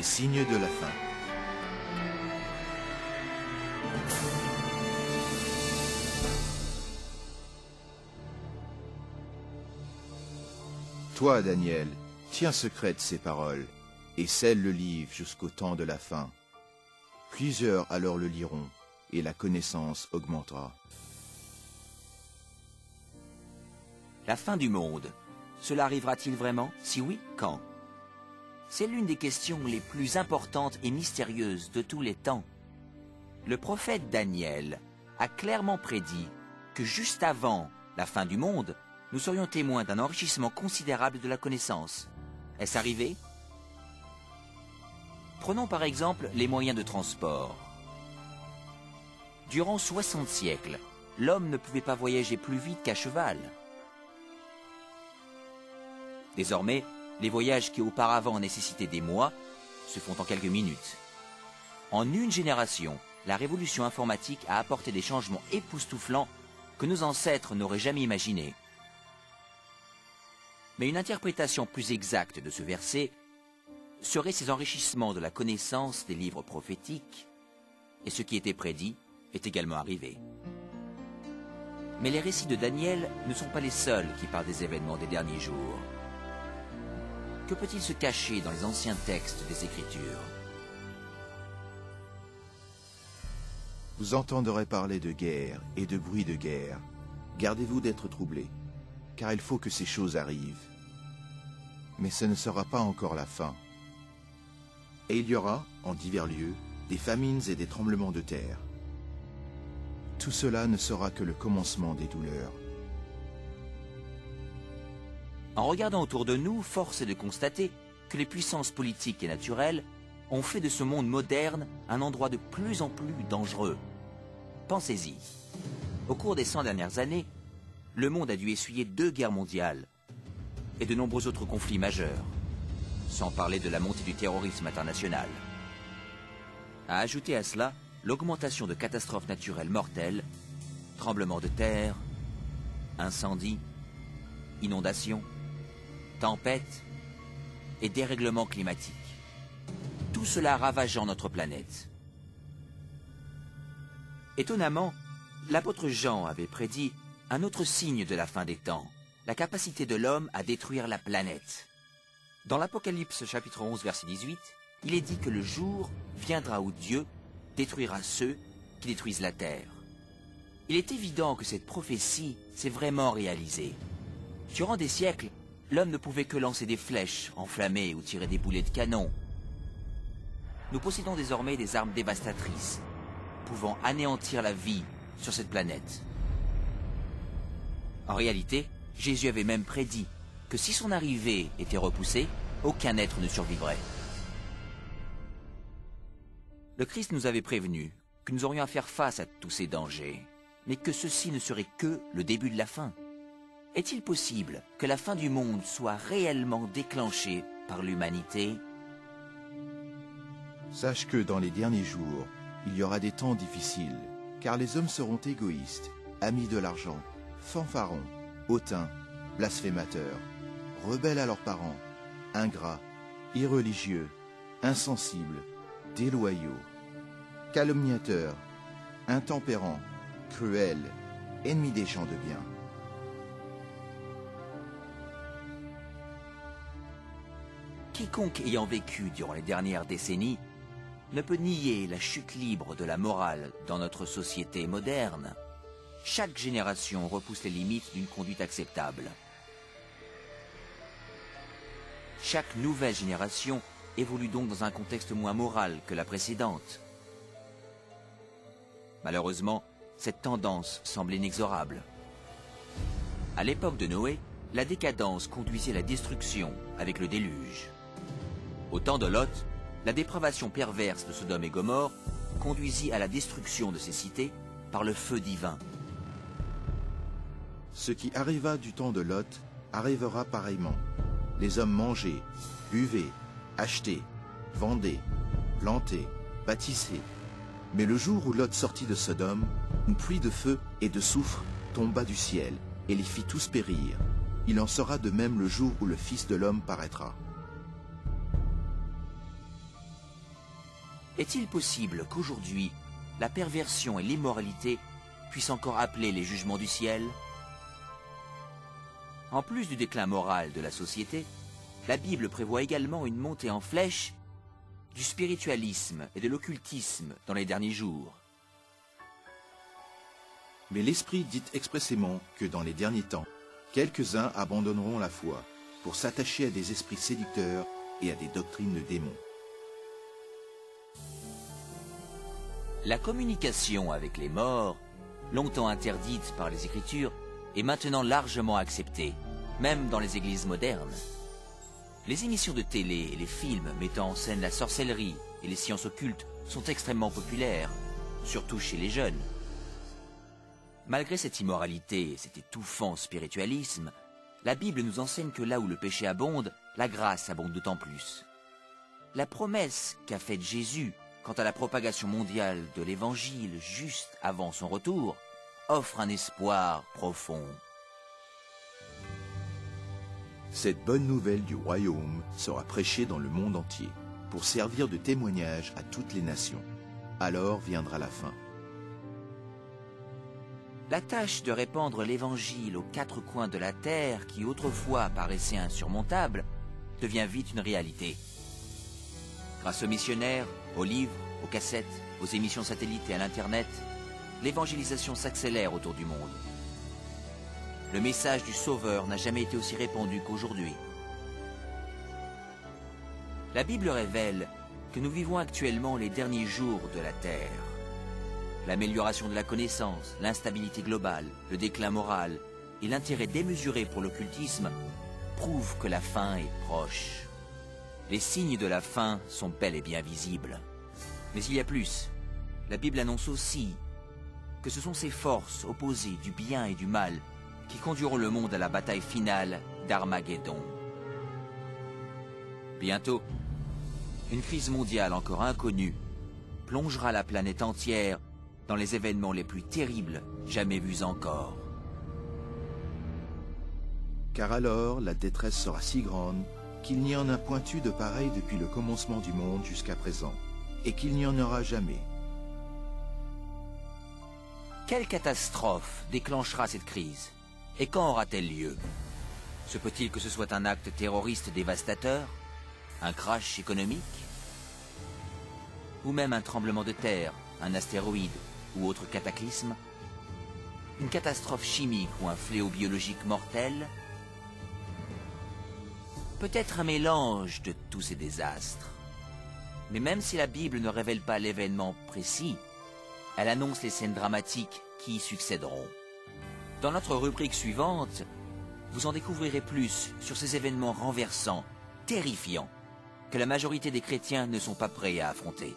Les signes de la fin. Toi, Daniel, tiens secrète ces paroles, et scelle le livre jusqu'au temps de la fin. Plusieurs alors le liront, et la connaissance augmentera. La fin du monde, cela arrivera-t-il vraiment? Si oui, quand? C'est l'une des questions les plus importantes et mystérieuses de tous les temps. Le prophète Daniel a clairement prédit que juste avant la fin du monde, nous serions témoins d'un enrichissement considérable de la connaissance. Est-ce arrivé? Prenons par exemple les moyens de transport. Durant 60 siècles, l'homme ne pouvait pas voyager plus vite qu'à cheval. Désormais, les voyages qui auparavant nécessitaient des mois se font en quelques minutes. En une génération, la révolution informatique a apporté des changements époustouflants que nos ancêtres n'auraient jamais imaginés. Mais une interprétation plus exacte de ce verset serait ces enrichissements de la connaissance des livres prophétiques, et ce qui était prédit est également arrivé. Mais les récits de Daniel ne sont pas les seuls qui parlent des événements des derniers jours. Que peut-il se cacher dans les anciens textes des Écritures? Vous entendrez parler de guerre et de bruit de guerre. Gardez-vous d'être troublés, car il faut que ces choses arrivent. Mais ce ne sera pas encore la fin. Et il y aura, en divers lieux, des famines et des tremblements de terre. Tout cela ne sera que le commencement des douleurs. En regardant autour de nous, force est de constater que les puissances politiques et naturelles ont fait de ce monde moderne un endroit de plus en plus dangereux. Pensez-y. Au cours des 100 dernières années, le monde a dû essuyer 2 guerres mondiales et de nombreux autres conflits majeurs, sans parler de la montée du terrorisme international. À ajouter à cela l'augmentation de catastrophes naturelles mortelles, tremblements de terre, incendies, inondations, tempêtes et dérèglements climatiques. Tout cela ravageant notre planète. Étonnamment, l'apôtre Jean avait prédit un autre signe de la fin des temps, la capacité de l'homme à détruire la planète. Dans l'Apocalypse chapitre 11 verset 18, il est dit que le jour viendra où Dieu détruira ceux qui détruisent la terre. Il est évident que cette prophétie s'est vraiment réalisée. Durant des siècles, l'homme ne pouvait que lancer des flèches enflammées ou tirer des boulets de canon. Nous possédons désormais des armes dévastatrices, pouvant anéantir la vie sur cette planète. En réalité, Jésus avait même prédit que si son arrivée était repoussée, aucun être ne survivrait. Le Christ nous avait prévenu que nous aurions à faire face à tous ces dangers, mais que ceci ne serait que le début de la fin. Est-il possible que la fin du monde soit réellement déclenchée par l'humanité? Sache que dans les derniers jours, il y aura des temps difficiles, car les hommes seront égoïstes, amis de l'argent, fanfarons, hautains, blasphémateurs, rebelles à leurs parents, ingrats, irreligieux, insensibles, déloyaux, calomniateurs, intempérants, cruels, ennemis des gens de bien. Quiconque ayant vécu durant les dernières décennies ne peut nier la chute libre de la morale dans notre société moderne. Chaque génération repousse les limites d'une conduite acceptable. Chaque nouvelle génération évolue donc dans un contexte moins moral que la précédente. Malheureusement, cette tendance semble inexorable. À l'époque de Noé, la décadence conduisait à la destruction avec le déluge. Au temps de Lot, la dépravation perverse de Sodome et Gomorrhe conduisit à la destruction de ces cités par le feu divin. Ce qui arriva du temps de Lot arrivera pareillement. Les hommes mangeaient, buvaient, achetaient, vendaient, plantaient, bâtissaient. Mais le jour où Lot sortit de Sodome, une pluie de feu et de soufre tomba du ciel et les fit tous périr. Il en sera de même le jour où le Fils de l'homme paraîtra. Est-il possible qu'aujourd'hui, la perversion et l'immoralité puissent encore appeler les jugements du ciel? En plus du déclin moral de la société, la Bible prévoit également une montée en flèche du spiritualisme et de l'occultisme dans les derniers jours. Mais l'Esprit dit expressément que dans les derniers temps, quelques-uns abandonneront la foi pour s'attacher à des esprits séducteurs et à des doctrines de démons. La communication avec les morts, longtemps interdite par les Écritures, est maintenant largement acceptée, même dans les églises modernes. Les émissions de télé et les films mettant en scène la sorcellerie et les sciences occultes sont extrêmement populaires, surtout chez les jeunes. Malgré cette immoralité et cet étouffant spiritualisme, la Bible nous enseigne que là où le péché abonde, la grâce abonde d'autant plus. La promesse qu'a faite Jésus quant à la propagation mondiale de l'Évangile juste avant son retour offre un espoir profond. Cette bonne nouvelle du royaume sera prêchée dans le monde entier pour servir de témoignage à toutes les nations. Alors viendra la fin. La tâche de répandre l'Évangile aux quatre coins de la terre, qui autrefois paraissait insurmontable, devient vite une réalité. Grâce aux missionnaires, aux livres, aux cassettes, aux émissions satellites et à l'Internet, l'évangélisation s'accélère autour du monde. Le message du Sauveur n'a jamais été aussi répandu qu'aujourd'hui. La Bible révèle que nous vivons actuellement les derniers jours de la Terre. L'amélioration de la connaissance, l'instabilité globale, le déclin moral et l'intérêt démesuré pour l'occultisme prouvent que la fin est proche. Les signes de la fin sont bel et bien visibles. Mais il y a plus. La Bible annonce aussi que ce sont ces forces opposées du bien et du mal qui conduiront le monde à la bataille finale d'Armageddon. Bientôt, une crise mondiale encore inconnue plongera la planète entière dans les événements les plus terribles jamais vus encore. Car alors la détresse sera si grande qu'il n'y en a point eu de pareil depuis le commencement du monde jusqu'à présent, et qu'il n'y en aura jamais. Quelle catastrophe déclenchera cette crise? Et quand aura-t-elle lieu? Se peut-il que ce soit un acte terroriste dévastateur? Un crash économique? Ou même un tremblement de terre, un astéroïde ou autre cataclysme? Une catastrophe chimique ou un fléau biologique mortel? Peut-être un mélange de tous ces désastres. Mais même si la Bible ne révèle pas l'événement précis, elle annonce les scènes dramatiques qui y succéderont. Dans notre rubrique suivante, vous en découvrirez plus sur ces événements renversants, terrifiants, que la majorité des chrétiens ne sont pas prêts à affronter.